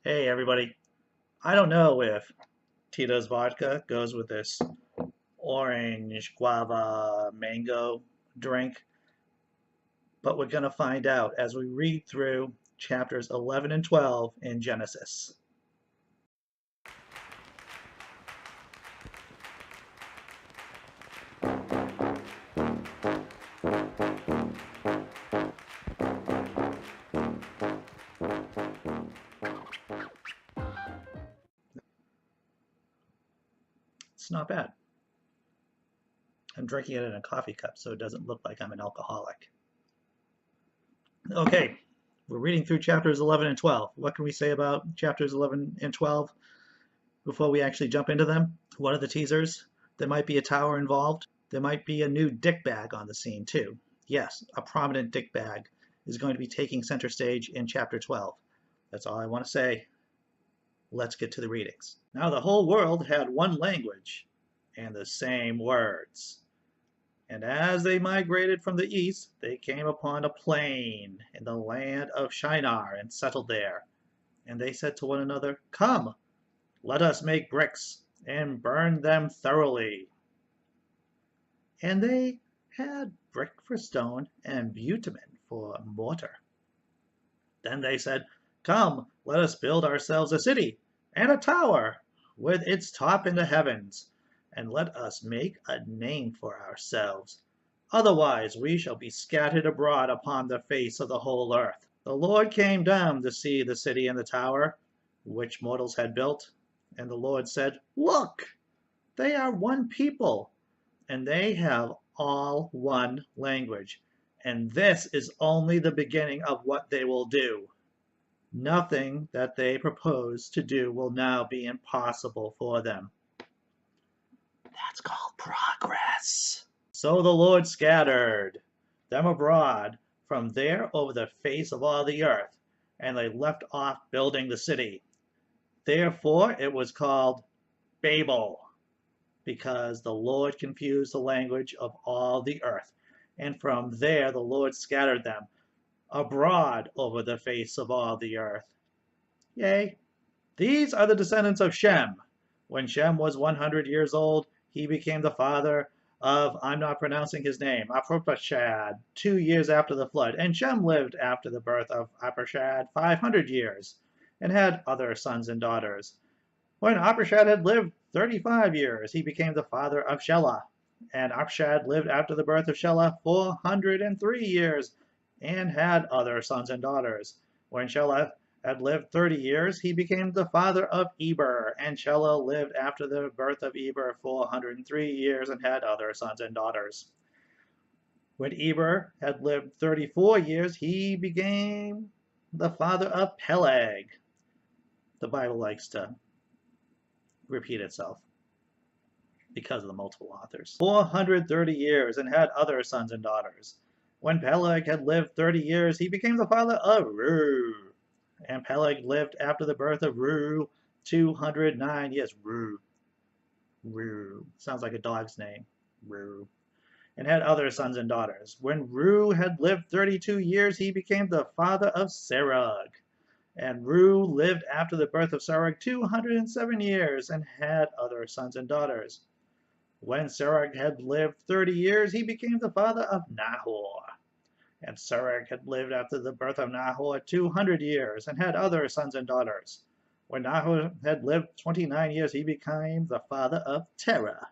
Hey everybody, I don't know if Tito's vodka goes with this orange guava mango drink, but we're going to find out as we read through chapters 11 and 12 in Genesis. It's not bad. I'm drinking it in a coffee cup so it doesn't look like I'm an alcoholic. Okay, we're reading through chapters 11 and 12. What can we say about chapters 11 and 12 before we actually jump into them? What are the teasers? There might be a tower involved. There might be a new dickbag on the scene too. Yes, a prominent dickbag is going to be taking center stage in chapter 12. That's all I want to say. Let's get to the readings. Now the whole world had one language and the same words. And as they migrated from the east, they came upon a plain in the land of Shinar and settled there. And they said to one another, "Come, let us make bricks and burn them thoroughly." And they had brick for stone and bitumen for mortar. Then they said, "Come, let us build ourselves a city and a tower with its top in the heavens, and let us make a name for ourselves. Otherwise we shall be scattered abroad upon the face of the whole earth." The Lord came down to see the city and the tower, which mortals had built. And the Lord said, "Look, they are one people, and they have all one language. And this is only the beginning of what they will do. Nothing that they propose to do will now be impossible for them." That's called progress. So the Lord scattered them abroad from there over the face of all the earth, and they left off building the city. Therefore it was called Babel, because the Lord confused the language of all the earth. And from there the Lord scattered them abroad over the face of all the earth. Yea, these are the descendants of Shem. When Shem was 100 years old, he became the father of, I'm not pronouncing his name, Arpachshad, 2 years after the flood. And Shem lived after the birth of Arpachshad 500 years, and had other sons and daughters. When Arpachshad had lived 35 years, he became the father of Shelah. And Arpachshad lived after the birth of Shelah 403 years, and had other sons and daughters. When Shelah had lived 30 years, he became the father of Eber, and Shelah lived after the birth of Eber 403 years, and had other sons and daughters. When Eber had lived 34 years, he became the father of Peleg. The Bible likes to repeat itself because of the multiple authors. 430 years, and had other sons and daughters. When Peleg had lived 30 years, he became the father of Reu. And Peleg lived after the birth of Reu 209 years. Reu. Sounds like a dog's name. Reu. And had other sons and daughters. When Reu had lived 32 years, he became the father of Serug. And Reu lived after the birth of Serug 207 years, and had other sons and daughters. When Serug had lived 30 years, he became the father of Nahor. And Serug had lived after the birth of Nahor 200 years, and had other sons and daughters. When Nahor had lived 29 years, he became the father of Terah,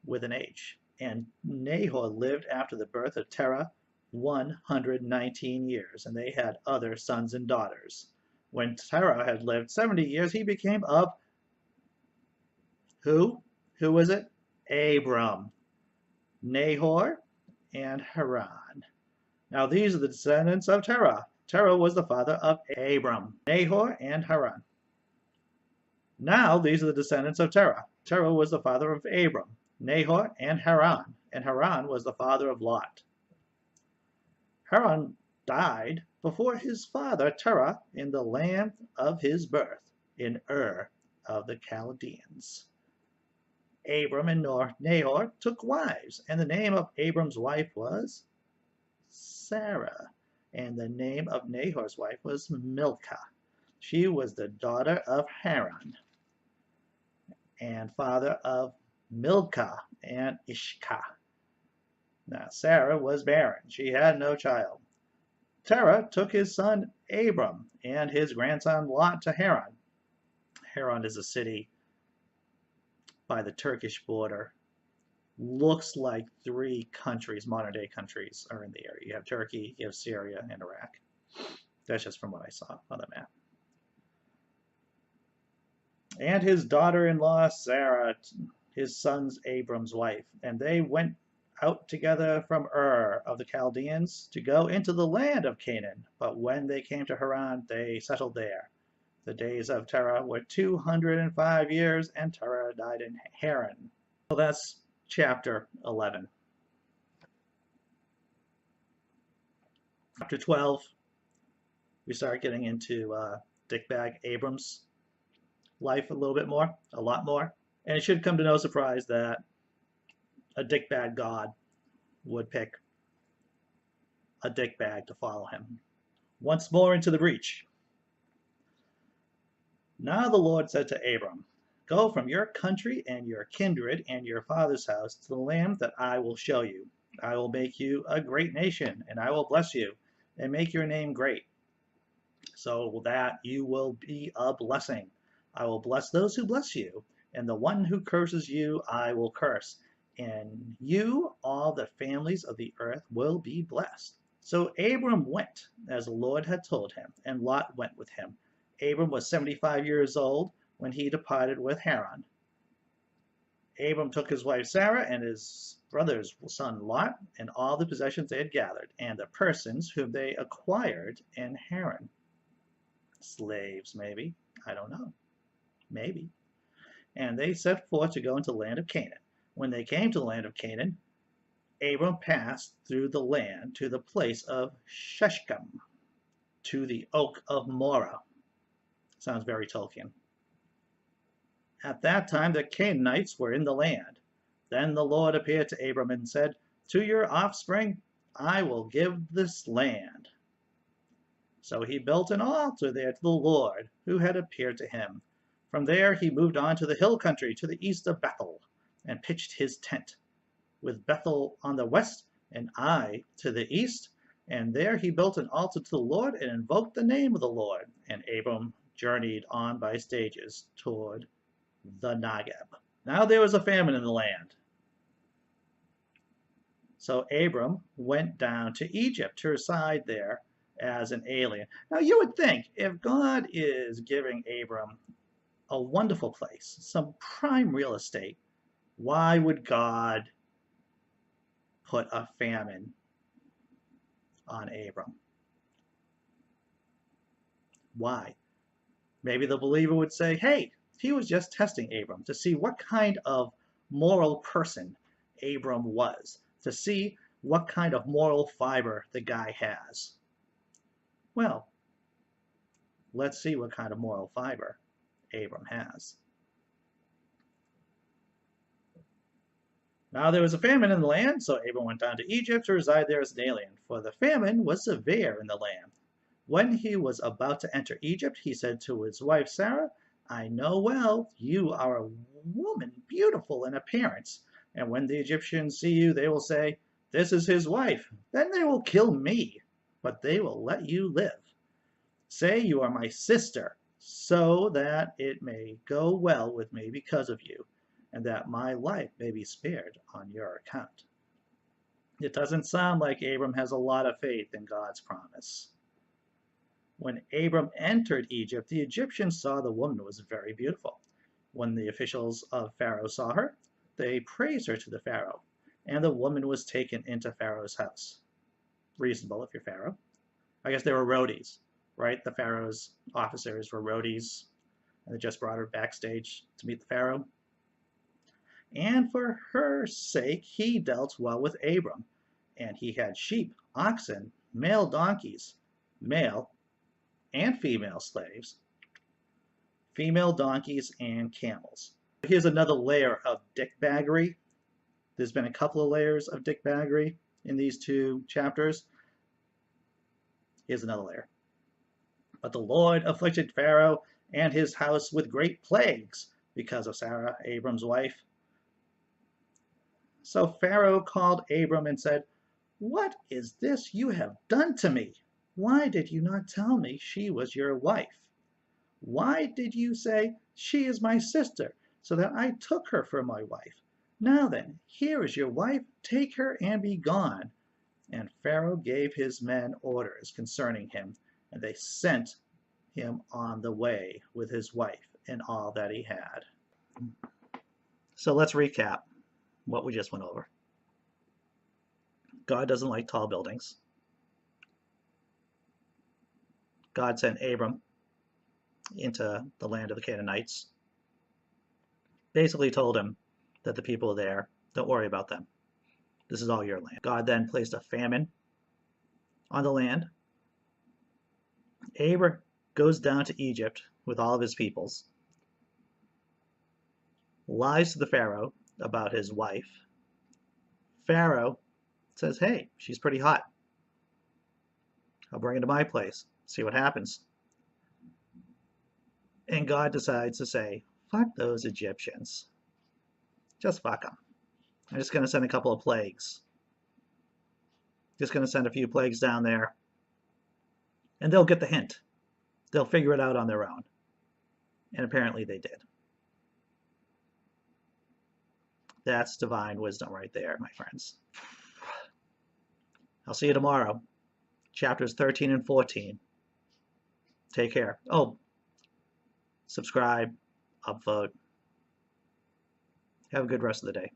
with an H. And Nahor lived after the birth of Terah 119 years, and they had other sons and daughters. When Terah had lived 70 years, he became of who? Who was it? Abram, Nahor, and Haran. Now these are the descendants of Terah. Terah was the father of Abram, Nahor, and Haran. Now these are the descendants of Terah. Terah was the father of Abram, Nahor, and Haran was the father of Lot. Haran died before his father Terah in the land of his birth, in Ur of the Chaldeans. Abram and Nahor took wives, and the name of Abram's wife was Sarah, and the name of Nahor's wife was Milcah. She was the daughter of Haran and father of Milcah and Ishka. Now Sarah was barren. She had no child. Terah took his son Abram and his grandson Lot to Haran. Haran is a city by the Turkish border. Looks like 3 countries, modern day countries, are in the area. You have Turkey, you have Syria, and Iraq. That's just from what I saw on the map. And his daughter-in-law Sarah, his son's Abram's wife, and they went out together from Ur of the Chaldeans to go into the land of Canaan. But when they came to Haran, they settled there. The days of Terah were 205 years, and Terah died in Haran. So that's chapter 11. Chapter 12, we start getting into Dickbag Abram's life a little bit more, a lot more. And it should come to no surprise that a dickbag god would pick a dickbag to follow him. Once more into the breach. Now the Lord said to Abram, go from your country and your kindred and your father's house to the land that I will show you. I will make you a great nation, and I will bless you and make your name great, so that you will be a blessing. I will bless those who bless you, and the one who curses you I will curse. And you, all the families of the earth, will be blessed. So Abram went, as the Lord had told him, and Lot went with him. Abram was 75 years old when he departed with Haran. Abram took his wife Sarah and his brother's son Lot, and all the possessions they had gathered, and the persons whom they acquired in Haran. Slaves, maybe. I don't know. Maybe. And they set forth to go into the land of Canaan. When they came to the land of Canaan, Abram passed through the land to the place of Shechem, to the oak of Moreh. Sounds very Tolkien. At that time the Canaanites were in the land. Then the Lord appeared to Abram and said, to your offspring I will give this land. So he built an altar there to the Lord, who had appeared to him. From there he moved on to the hill country to the east of Bethel, and pitched his tent, with Bethel on the west and Ai to the east. And there he built an altar to the Lord and invoked the name of the Lord. And Abram journeyed on by stages toward the Negeb. Now there was a famine in the land. So Abram went down to Egypt to reside there as an alien. Now you would think, if God is giving Abram a wonderful place, some prime real estate, why would God put a famine on Abram? Why? Maybe the believer would say, hey, he was just testing Abram to see what kind of moral person Abram was, to see what kind of moral fiber the guy has. Well, let's see what kind of moral fiber Abram has. Now there was a famine in the land, so Abram went down to Egypt to reside there as an alien, for the famine was severe in the land. When he was about to enter Egypt, he said to his wife Sarah, I know well you are a woman beautiful in appearance, and when the Egyptians see you, they will say, this is his wife. Then they will kill me, but they will let you live. Say you are my sister, so that it may go well with me because of you, and that my life may be spared on your account. It doesn't sound like Abram has a lot of faith in God's promise. When Abram entered Egypt, the Egyptians saw the woman was very beautiful. When the officials of Pharaoh saw her, they praised her to the Pharaoh, and the woman was taken into Pharaoh's house. Reasonable if you're Pharaoh. I guess they were roadies, right? The Pharaoh's officers were roadies, and they just brought her backstage to meet the Pharaoh. And for her sake he dealt well with Abram, and he had sheep, oxen, male donkeys, male and female slaves, female donkeys, and camels. Here's another layer of dickbaggery. There's been a couple of layers of dickbaggery in these 2 chapters. Here's another layer. But the Lord afflicted Pharaoh and his house with great plagues because of Sarah, Abram's wife. So Pharaoh called Abram and said, "What is this you have done to me? Why did you not tell me she was your wife? Why did you say, 'She is my sister,' so that I took her for my wife? Now then, here is your wife, take her and be gone." And Pharaoh gave his men orders concerning him, and they sent him on the way with his wife and all that he had. So let's recap what we just went over. God doesn't like tall buildings. God sent Abram into the land of the Canaanites. Basically told him that the people there, don't worry about them. This is all your land. God then placed a famine on the land. Abram goes down to Egypt with all of his peoples, lies to the Pharaoh about his wife. Pharaoh says, "Hey, she's pretty hot. I'll bring her to my place, see what happens." And God decides to say, "Fuck those Egyptians. Just fuck them. I'm just going to send a couple of plagues. Just going to send a few plagues down there, and they'll get the hint. They'll figure it out on their own." And apparently they did. That's divine wisdom right there, my friends. I'll see you tomorrow. Chapters 13 and 14. Take care. Oh, subscribe, upvote. Have a good rest of the day.